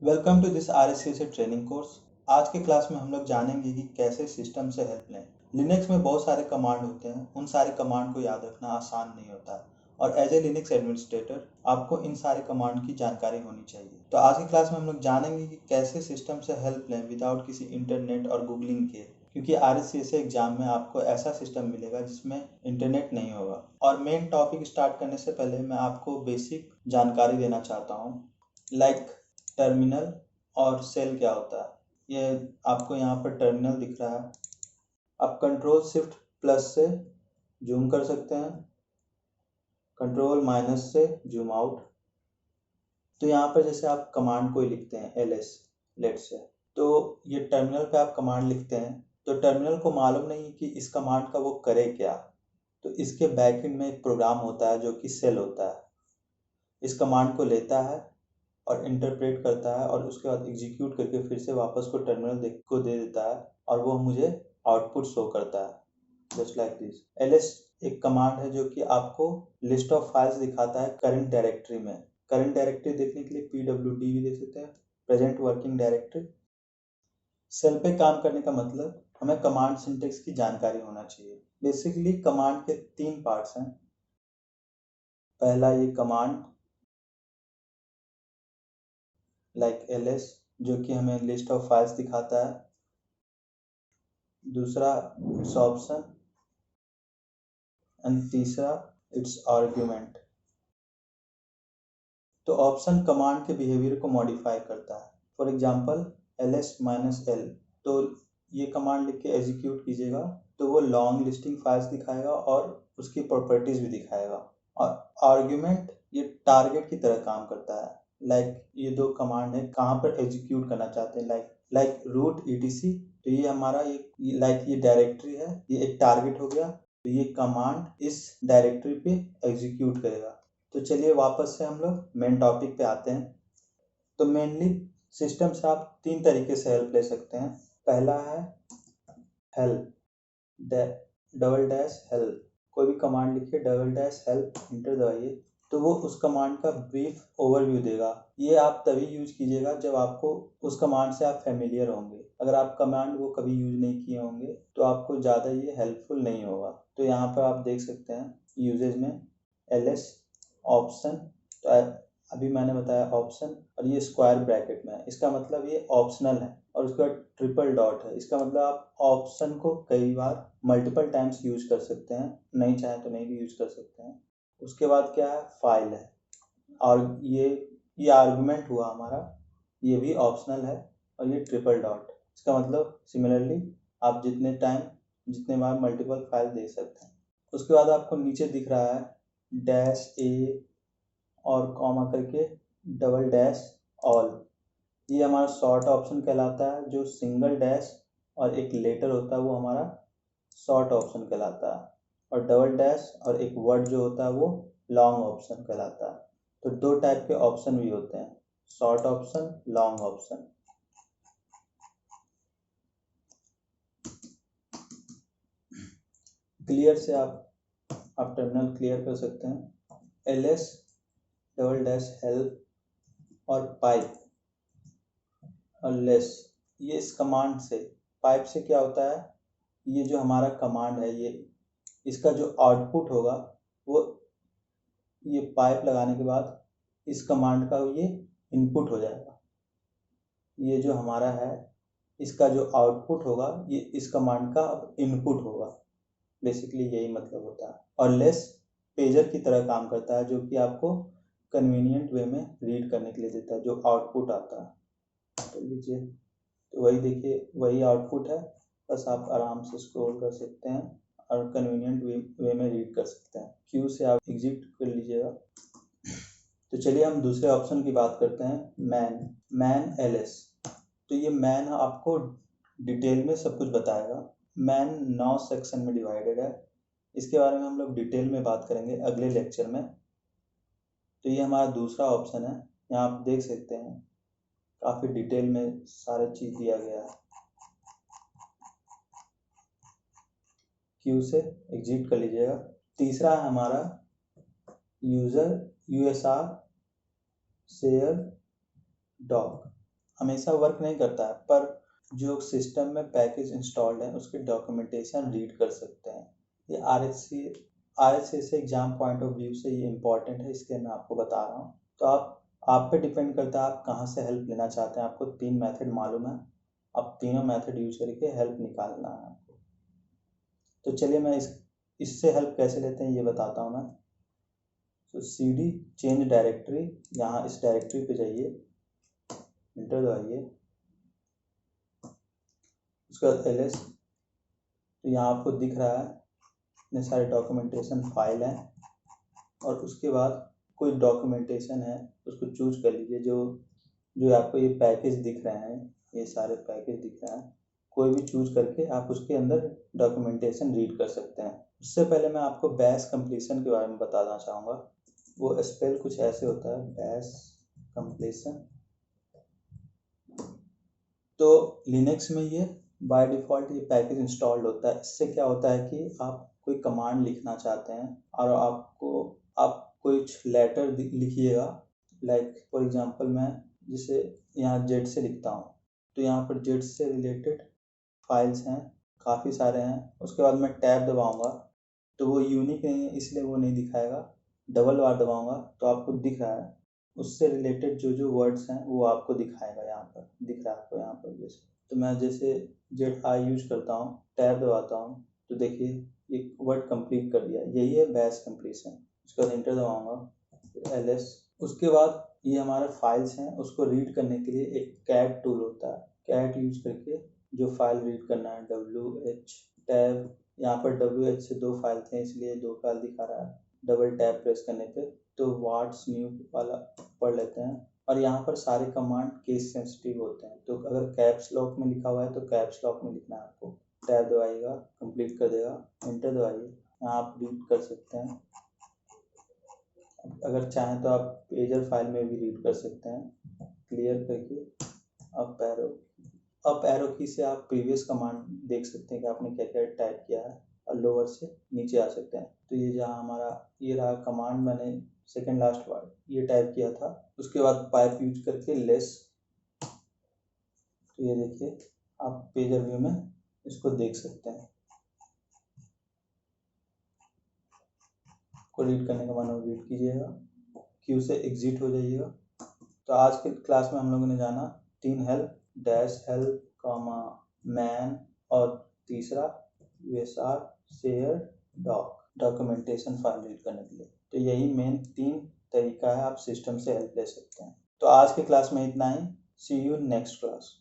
Welcome to this RSCSA training course. आज के class में हम लोग जानेंगे कि कैसे सिस्टम से हेल्प लें। लिनक्स में बहुत सारे कमांड होते हैं, उन सारे कमांड को याद रखना आसान नहीं होता है और एज ए लिनक्स एडमिनिस्ट्रेटर आपको इन सारे कमांड की जानकारी होनी चाहिए। तो आज की क्लास में हम लोग जानेंगे कि कैसे सिस्टम से हेल्प लें विदाउट किसी इंटरनेट और गूगलिंग के, क्योंकि RSCSA एग्जाम में आपको ऐसा सिस्टम मिलेगा जिसमें इंटरनेट नहीं होगा। और मेन टॉपिक स्टार्ट करने से पहले मैं आपको बेसिक जानकारी देना चाहता हूँ, लाइक टर्मिनल और सेल क्या होता है। ये आपको यहाँ पर टर्मिनल दिख रहा है। आप कंट्रोल शिफ्ट प्लस से जूम कर सकते हैं, कंट्रोल माइनस से जूम आउट। तो यहाँ पर जैसे आप कमांड कोई लिखते हैं ls लेट से, तो ये टर्मिनल पे आप कमांड लिखते हैं तो टर्मिनल को मालूम नहीं कि इस कमांड का वो करे क्या। तो इसके बैकएंड में एक प्रोग्राम होता है जो कि सेल होता है। इस कमांड को लेता है और इंटरप्रेट करता है और उसके बाद एग्जीक्यूट करके फिर से वापस को टर्मिनल को दे देता है और वो मुझे आउटपुट शो करता है जस्ट लाइक दिस। ls एक कमांड है जो कि आपको लिस्ट ऑफ फाइल्स दिखाता है करंट डायरेक्टरी में। करंट डायरेक्टरी देखने के लिए pwd भी देख सकते हैं, प्रेजेंट वर्किंग डायरेक्टरी। सेल पे काम करने का मतलब हमें कमांड सिंटेक्स की जानकारी होना चाहिए। बेसिकली कमांड के 3 पार्ट्स हैं। पहला ये कमांड लाइक ls जो कि हमें लिस्ट ऑफ फाइल्स दिखाता है। दूसरा इट्स ऑप्शन एंड तीसरा इट्स आर्ग्यूमेंट। तो ऑप्शन कमांड के बिहेवियर को मॉडिफाई करता है। फॉर एग्जांपल ls-l, तो ये कमांड लिख के एग्जीक्यूट कीजिएगा तो वो लॉन्ग लिस्टिंग फाइल्स दिखाएगा और उसकी प्रॉपर्टीज भी दिखाएगा। और आर्ग्यूमेंट ये टारगेट की तरह काम करता है। लाइक ये 2 कमांड है कहाँ पर एग्जीक्यूट करना चाहते हैं, लाइक रूट etc। तो ये हमारा ये डायरेक्टरी है, ये एक टारगेट हो गया। तो ये कमांड इस डायरेक्टरी पे एग्जीक्यूट करेगा। तो चलिए वापस से हम लोग मेन टॉपिक पे आते हैं। तो मेनली सिस्टम से आप 3 तरीके से हेल्प ले सकते हैं। पहला है हेल्प, डबल डैश हेल्प। कोई भी कमांड लिखिए, डबल डैश हेल्प, इंटर दबाइए तो वो उस कमांड का ब्रीफ ओवरव्यू देगा। ये आप तभी यूज कीजिएगा जब आपको उस कमांड से आप फेमिलियर होंगे। अगर आप कमांड वो कभी यूज नहीं किए होंगे तो आपको ज़्यादा ये हेल्पफुल नहीं होगा। तो यहाँ पर आप देख सकते हैं यूजेज में ls ऑप्शन, तो अभी मैंने बताया ऑप्शन, और ये स्क्वायर ब्रैकेट में है, इसका मतलब ये ऑप्शनल है। और उसके बाद ट्रिपल डॉट है, इसका मतलब आप ऑप्शन को कई बार मल्टीपल टाइम्स यूज कर सकते हैं, नहीं चाहे तो नहीं भी यूज कर सकते हैं। उसके बाद क्या है, फाइल है। और ये आर्गुमेंट हुआ हमारा, ये भी ऑप्शनल है। और ये ट्रिपल डॉट, इसका मतलब सिमिलरली आप जितने बार मल्टीपल फाइल दे सकते हैं। उसके बाद आपको नीचे दिख रहा है डैश ए और कॉमा करके डबल डैश ऑल। ये हमारा शॉर्ट ऑप्शन कहलाता है। जो सिंगल डैश और एक लेटर होता है वो हमारा शॉर्ट ऑप्शन कहलाता है। और डबल डैश और एक वर्ड जो होता है वो लॉन्ग ऑप्शन कहलाता है। तो 2 टाइप के ऑप्शन भी होते हैं, short option, long option. Clear से आप टर्मिनल क्लियर कर सकते हैं। ls डबल डैश हेल्प और पाइप और लेस, ये इस कमांड से, पाइप से क्या होता है, ये जो हमारा कमांड है, ये इसका जो आउटपुट होगा वो ये पाइप लगाने के बाद इस कमांड का ये इनपुट हो जाएगा। ये जो हमारा है इसका जो आउटपुट होगा ये इस कमांड का अब इनपुट होगा। बेसिकली यही मतलब होता है। और लेस पेजर की तरह काम करता है जो कि आपको कन्वीनियंट वे में रीड करने के लिए देता है जो आउटपुट आता है। तो लीजिए, तो वही देखिए, वही आउटपुट है, बस आप आराम से स्क्रॉल कर सकते हैं और कन्वीनियंट वे में रीड कर सकते हैं। क्यू से आप एग्जिट कर लीजिएगा। तो चलिए हम दूसरे ऑप्शन की बात करते हैं, मैन ls। तो ये मैन आपको डिटेल में सब कुछ बताएगा। मैन 9 सेक्शन में डिवाइडेड है, इसके बारे में हम लोग डिटेल में बात करेंगे अगले लेक्चर में। तो ये हमारा दूसरा ऑप्शन है, यहाँ आप देख सकते हैं काफ़ी डिटेल में सारे चीज़ दिया गया है। क्यू से एग्जिट कर लीजिएगा। तीसरा है हमारा यूजर usr शेयर डॉक। हमेशा वर्क नहीं करता है, पर जो सिस्टम में पैकेज इंस्टॉल्ड है उसके डॉक्यूमेंटेशन रीड कर सकते हैं। ये RSA exam point of view से ये इम्पॉर्टेंट है, इसलिए मैं आपको बता रहा हूँ। तो आप पे डिपेंड करता है आप कहाँ से हेल्प लेना चाहते हैं। आपको 3 मेथड मालूम है, आप तीनों मेथड यूज करके हेल्प निकालना है आपको। तो चलिए मैं इससे हेल्प कैसे लेते हैं ये बताता हूँ मैं। तो CD चेंज डायरेक्टरी, यहाँ इस डायरेक्टरी पे जाइए, इंटर दबाइए, उसके बाद LS। तो यहाँ आपको दिख रहा है इतने सारे डॉक्यूमेंटेशन फाइल हैं, और उसके बाद कोई डॉक्यूमेंटेशन है उसको चूज कर लीजिए। जो आपको ये पैकेज दिख रहे हैं, ये सारे पैकेज दिख रहे हैं, कोई भी चूज करके आप उसके अंदर डॉक्यूमेंटेशन रीड कर सकते हैं। उससे पहले मैं आपको बैश कंप्लीशन के बारे में बताना चाहूँगा। वो स्पेल कुछ ऐसे होता है, बैश कंप्लीशन। तो लिनक्स में ये बाय डिफ़ॉल्ट ये पैकेज इंस्टॉल्ड होता है। इससे क्या होता है कि आप कोई कमांड लिखना चाहते हैं और आप कुछ लेटर लिखिएगा, लाइक फॉर एग्जांपल मैं जिसे यहाँ जेड से लिखता हूँ, तो यहाँ पर जेड से रिलेटेड फाइल्स हैं, काफ़ी सारे हैं। उसके बाद मैं टैब दबाऊँगा तो वो यूनिक नहीं है इसलिए वो नहीं दिखाएगा। डबल बार दबाऊँगा तो आपको दिख रहा है, उससे रिलेटेड जो वर्ड्स हैं वो आपको दिखाएगा। यहाँ पर दिख रहा है आपको, यहाँ पर जैसे, तो मैं जैसे ZI यूज करता हूँ, टैब दबाता हूँ, तो देखिए एक वर्ड कंप्लीट कर दिया, यही है बैश कंप्लीशन। उसके बाद इंटर दबाऊँगा, LS। उसके बाद ये हमारे फाइल्स हैं, उसको रीड करने के लिए एक कैट टूल होता है। कैट यूज करके जो फाइल रीड करना है, WH टैब, यहाँ पर WH से 2 फाइल थे इसलिए 2 फाइल दिखा रहा है। डबल टैप प्रेस करने पे तो व्हाट्स न्यू वाला पढ़ लेते हैं। और यहाँ पर सारे कमांड केस सेंसिटिव होते हैं, तो अगर कैप्स लॉक में लिखा हुआ है तो कैप्स लॉक में लिखना है आपको। टैब दबाइएगा, कंप्लीट कर देगा, इंटर दबाइए, यहाँ आप रीड कर सकते हैं। अगर चाहें तो आप पेजर फाइल में भी रीड कर सकते हैं। क्लियर करके अप एरो की से आप प्रीवियस कमांड देख सकते हैं कि आपने क्या क्या टाइप किया है, और लोअर से नीचे आ सकते हैं। तो ये जहाँ हमारा ये रहा कमांड, मैंने सेकंड लास्ट वर्ड ये टाइप किया था। उसके बाद पाइप यूज करके लेस, तो ये देखिए आप पेजर व्यू में इसको देख सकते हैं। को रीड करने का मन हो रीड कीजिएगा, क्यू से एग्जिट हो जाइएगा। तो आज के क्लास में हम लोगों ने जाना 3 हेल्प, डैश हेल्प, मैन, और तीसरा USR share documentation file read करने के लिए। तो यही मेन 3 तरीका है, आप सिस्टम से हेल्प ले सकते हैं। तो आज के क्लास में इतना ही। सी यू नेक्स्ट क्लास।